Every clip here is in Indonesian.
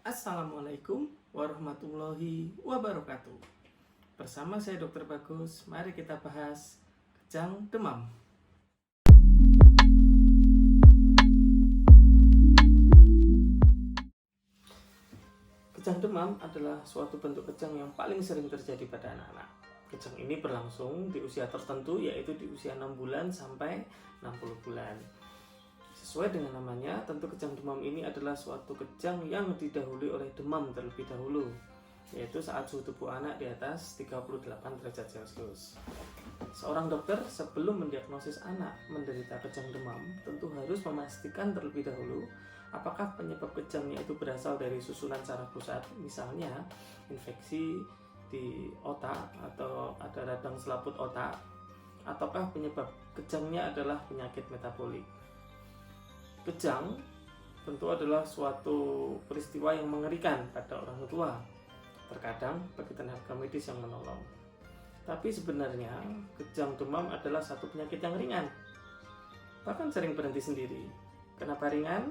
Assalamualaikum warahmatullahi wabarakatuh. Bersama saya Dr. Bagus, mari kita bahas kejang demam. Kejang demam adalah suatu bentuk kejang yang paling sering terjadi pada anak-anak. Kejang ini berlangsung di usia tertentu, yaitu di usia 6 bulan sampai 60 bulan. Sesuai dengan namanya, tentu kejang demam ini adalah suatu kejang yang didahului oleh demam terlebih dahulu, yaitu saat suhu tubuh anak di atas 38 derajat Celcius. Seorang dokter sebelum mendiagnosis anak menderita kejang demam tentu harus memastikan terlebih dahulu apakah penyebab kejangnya itu berasal dari susunan saraf pusat, misalnya infeksi di otak atau ada radang selaput otak, ataukah penyebab kejangnya adalah penyakit metabolik. Kejang tentu adalah suatu peristiwa yang mengerikan pada orang tua. Terkadang bagi tenaga medis yang menolong. Tapi sebenarnya kejang demam adalah satu penyakit yang ringan. Bahkan sering berhenti sendiri. Kenapa ringan?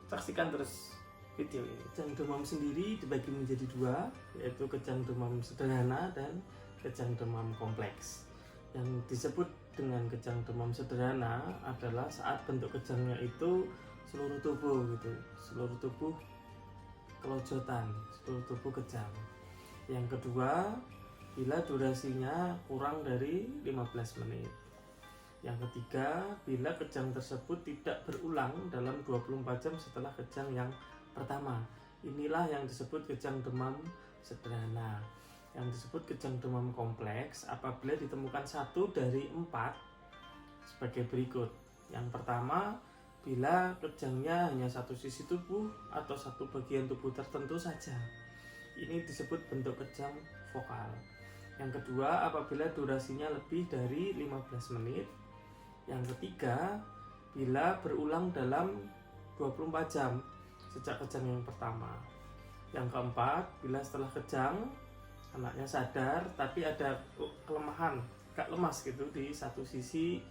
Saksikan terus video ini. Kejang demam sendiri dibagi menjadi dua, yaitu kejang demam sederhana dan kejang demam kompleks. Yang disebut dengan kejang demam sederhana adalah saat bentuk kejangnya itu seluruh tubuh gitu, seluruh tubuh kelojotan, seluruh tubuh kejang. Yang kedua, bila durasinya kurang dari 15 menit. Yang ketiga, bila kejang tersebut tidak berulang dalam 24 jam setelah kejang yang pertama. Inilah yang disebut kejang demam sederhana. Yang disebut kejang demam kompleks apabila ditemukan 1 dari 4 sebagai berikut. Yang pertama, bila kejangnya hanya satu sisi tubuh atau satu bagian tubuh tertentu saja. Ini disebut bentuk kejang vokal. Yang kedua, apabila durasinya lebih dari 15 menit. Yang ketiga, bila berulang dalam 24 jam sejak kejang yang pertama. Yang keempat, bila setelah kejang anaknya sadar tapi ada kelemahan, agak lemas gitu di satu sisi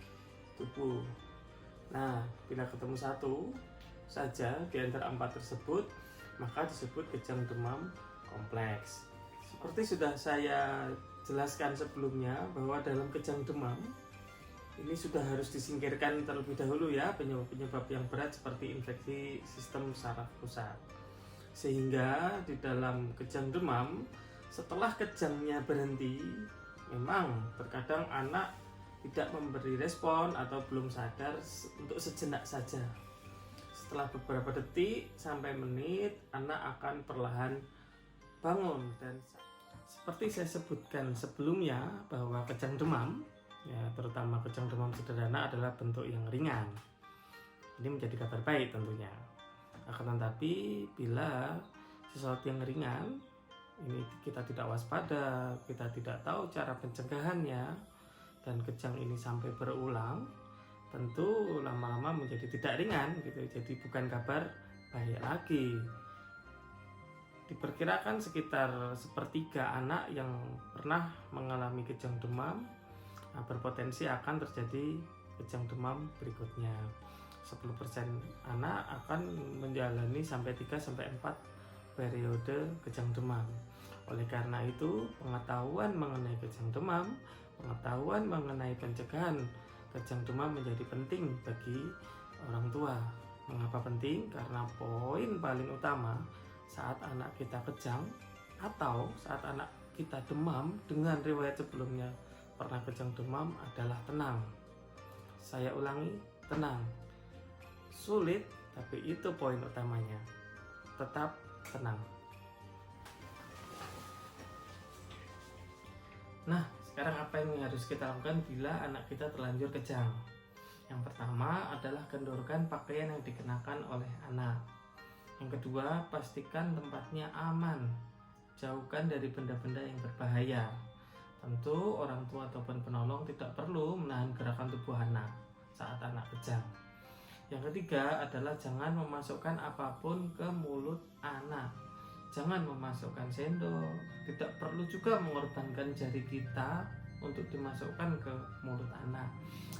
tubuh. Nah, bila ketemu satu saja di antara 4 tersebut, maka disebut kejang demam kompleks. Seperti sudah saya jelaskan sebelumnya bahwa dalam kejang demam ini sudah harus disingkirkan terlebih dahulu ya penyebab-penyebab yang berat seperti infeksi sistem saraf pusat. Sehingga di dalam kejang demam, setelah kejangnya berhenti, memang terkadang anak tidak memberi respon atau belum sadar untuk sejenak saja. Setelah beberapa detik sampai menit, anak akan perlahan bangun. Dan seperti saya sebutkan sebelumnya bahwa kejang demam, ya terutama kejang demam sederhana adalah bentuk yang ringan. Ini menjadi kabar baik tentunya. Akan tetapi bila sesuatu yang ringan ini kita tidak waspada, kita tidak tahu cara pencegahannya, dan kejang ini sampai berulang, tentu lama-lama menjadi tidak ringan gitu. Jadi bukan kabar baik lagi. Diperkirakan sekitar sepertiga anak yang pernah mengalami kejang demam berpotensi akan terjadi kejang demam berikutnya. 10% anak akan menjalani sampai 3-4 periode kejang demam. Oleh karena itu, pengetahuan mengenai kejang demam, pengetahuan mengenai pencegahan kejang demam menjadi penting bagi orang tua. Mengapa penting? Karena poin paling utama saat anak kita kejang atau saat anak kita demam dengan riwayat sebelumnya pernah kejang demam adalah tenang. Saya ulangi, tenang. Sulit, tapi itu poin utamanya. Tetap tenang. Nah, sekarang apa yang harus kita lakukan bila anak kita terlanjur kejang? Yang pertama adalah kendorkan pakaian yang dikenakan oleh anak. Yang kedua, pastikan tempatnya aman. Jauhkan dari benda-benda yang berbahaya. Tentu orang tua ataupun penolong tidak perlu menahan gerakan tubuh anak saat anak kejang. Yang ketiga adalah jangan memasukkan apapun ke mulut anak. Jangan memasukkan sendok. Tidak perlu juga mengorbankan jari kita untuk dimasukkan ke mulut anak.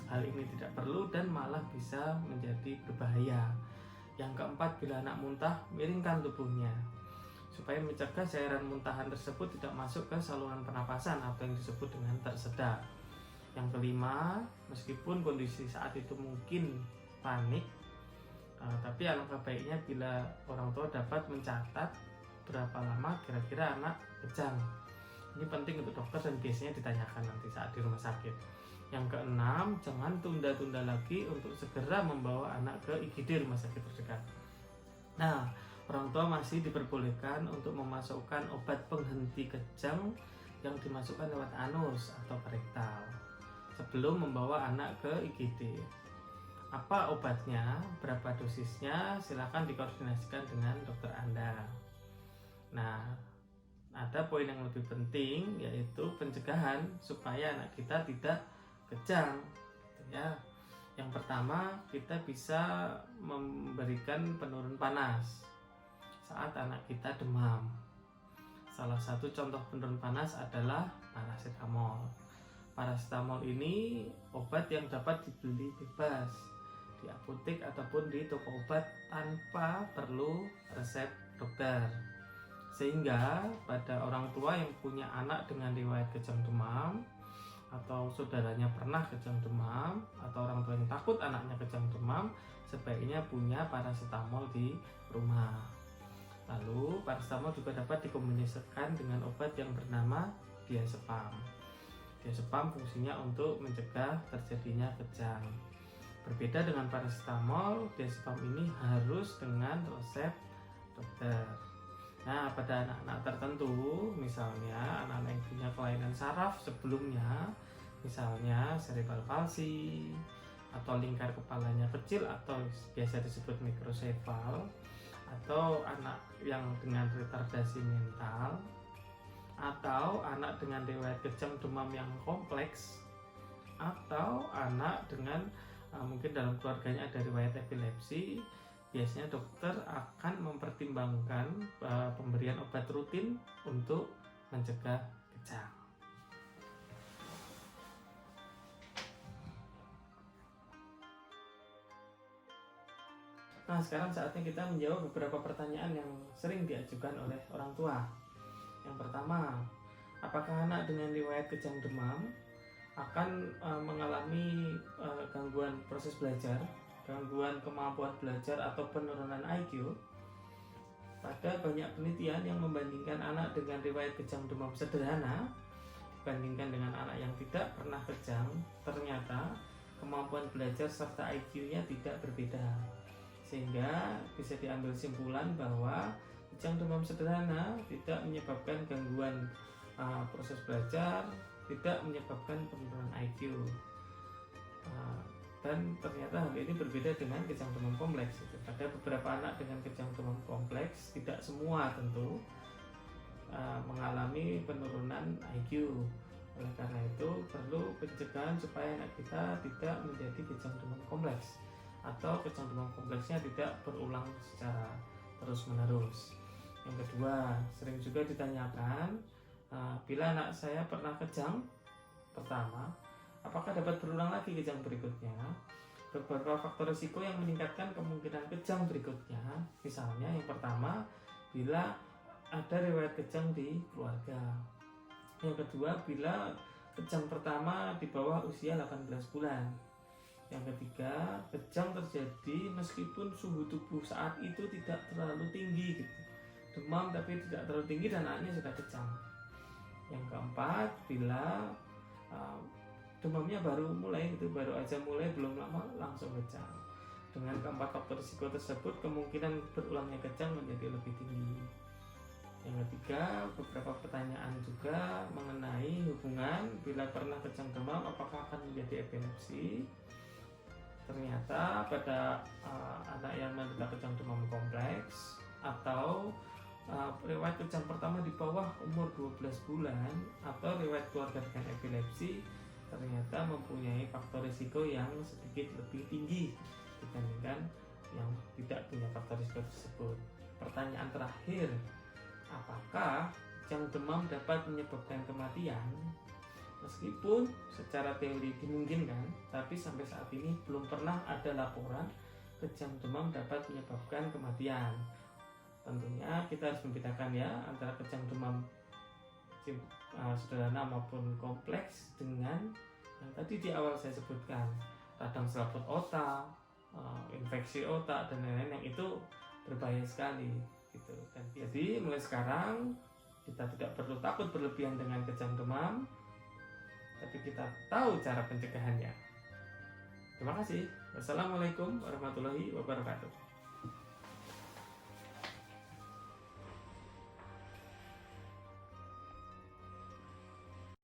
Hal ini tidak perlu dan malah bisa menjadi berbahaya. Yang keempat, bila anak muntah, miringkan tubuhnya supaya mencegah cairan muntahan tersebut tidak masuk ke saluran pernapasan atau yang disebut dengan tersedak. Yang kelima, meskipun kondisi saat itu mungkin panik, tapi alangkah baiknya bila orang tua dapat mencatat berapa lama kira-kira anak kejang. Ini penting untuk dokter dan biasanya ditanyakan nanti saat di rumah sakit. Yang keenam, jangan tunda-tunda lagi untuk segera membawa anak ke IGD rumah sakit terdekat. Nah, orang tua masih diperbolehkan untuk memasukkan obat penghenti kejang yang dimasukkan lewat anus atau rektal sebelum membawa anak ke IGD. Apa obatnya, berapa dosisnya, silakan dikoordinasikan dengan dokter Anda. Nah, ada poin yang lebih penting, yaitu pencegahan supaya anak kita tidak kejang. Ya, yang pertama, kita bisa memberikan penurun panas saat anak kita demam. Salah satu contoh penurun panas adalah paracetamol. Paracetamol ini obat yang dapat dibeli bebas di apotek ataupun di toko obat tanpa perlu resep dokter. Sehingga pada orang tua yang punya anak dengan riwayat kejang demam, atau saudaranya pernah kejang demam, atau orang tua yang takut anaknya kejang demam, sebaiknya punya paracetamol di rumah. Lalu paracetamol juga dapat dikombinasikan dengan obat yang bernama diazepam. Diazepam fungsinya untuk mencegah terjadinya kejang. Berbeda dengan paracetamol, diazepam ini harus dengan resep dokter. Nah, pada anak-anak tertentu, misalnya anak-anak yang punya kelainan saraf sebelumnya, misalnya cerebral palsy atau lingkar kepalanya kecil atau biasa disebut mikrosefal, atau anak yang dengan retardasi mental, atau anak dengan riwayat kejang demam yang kompleks, atau anak dengan mungkin dalam keluarganya ada riwayat epilepsi, biasanya dokter akan mempertimbangkan pemberian obat rutin untuk mencegah kejang. Nah, sekarang saatnya kita menjawab beberapa pertanyaan yang sering diajukan oleh orang tua. Yang pertama, apakah anak dengan riwayat kejang demam akan mengalami gangguan proses belajar, gangguan kemampuan belajar atau penurunan IQ? Pada banyak penelitian yang membandingkan anak dengan riwayat kejang demam sederhana dibandingkan dengan anak yang tidak pernah kejang, ternyata kemampuan belajar serta IQ-nya tidak berbeda. Sehingga bisa diambil simpulan bahwa kejang demam sederhana tidak menyebabkan gangguan proses belajar, tidak menyebabkan penurunan IQ. Dan ternyata hal ini berbeda dengan kejang demam kompleks. Pada beberapa anak dengan kejang demam kompleks, tidak semua tentu mengalami penurunan IQ. Oleh karena itu perlu pencegahan supaya anak kita tidak menjadi kejang demam kompleks, atau kejang demam kompleksnya tidak berulang secara terus-menerus. Yang kedua, sering juga ditanyakan, bila anak saya pernah kejang pertama, apakah dapat berulang lagi kejang berikutnya? Beberapa faktor risiko yang meningkatkan kemungkinan kejang berikutnya, misalnya yang pertama, bila ada riwayat kejang di keluarga. Yang kedua, bila kejang pertama di bawah usia 18 bulan. Yang ketiga, kejang terjadi meskipun suhu tubuh saat itu tidak terlalu tinggi gitu. Demam tapi tidak terlalu tinggi dan anaknya sudah kejang. Yang keempat, bila demamnya baru aja mulai belum lama langsung kejang. Dengan keempat faktor risiko tersebut, kemungkinan berulangnya kejang menjadi lebih tinggi. Yang ketiga, beberapa pertanyaan juga mengenai hubungan bila pernah kejang demam apakah akan menjadi epilepsi. Ternyata pada anak yang menderita kejang demam kompleks atau riwayat kejang pertama di bawah umur 12 bulan atau riwayat keluarga dengan epilepsi ternyata mempunyai faktor risiko yang sedikit lebih tinggi dibandingkan yang tidak punya faktor risiko tersebut. Pertanyaan terakhir, apakah kejang demam dapat menyebabkan kematian? Meskipun secara teori dimungkinkan, tapi sampai saat ini belum pernah ada laporan kejang demam dapat menyebabkan kematian. Tentunya kita harus membedakan ya antara kejang demam sederhana maupun kompleks dengan yang tadi di awal saya sebutkan, radang selaput otak, infeksi otak dan lain-lain, yang itu berbahaya sekali gitu. Dan jadi mulai sekarang kita tidak perlu takut berlebihan dengan kejang demam, tapi kita tahu cara pencegahannya. Terima kasih. Wassalamualaikum warahmatullahi wabarakatuh.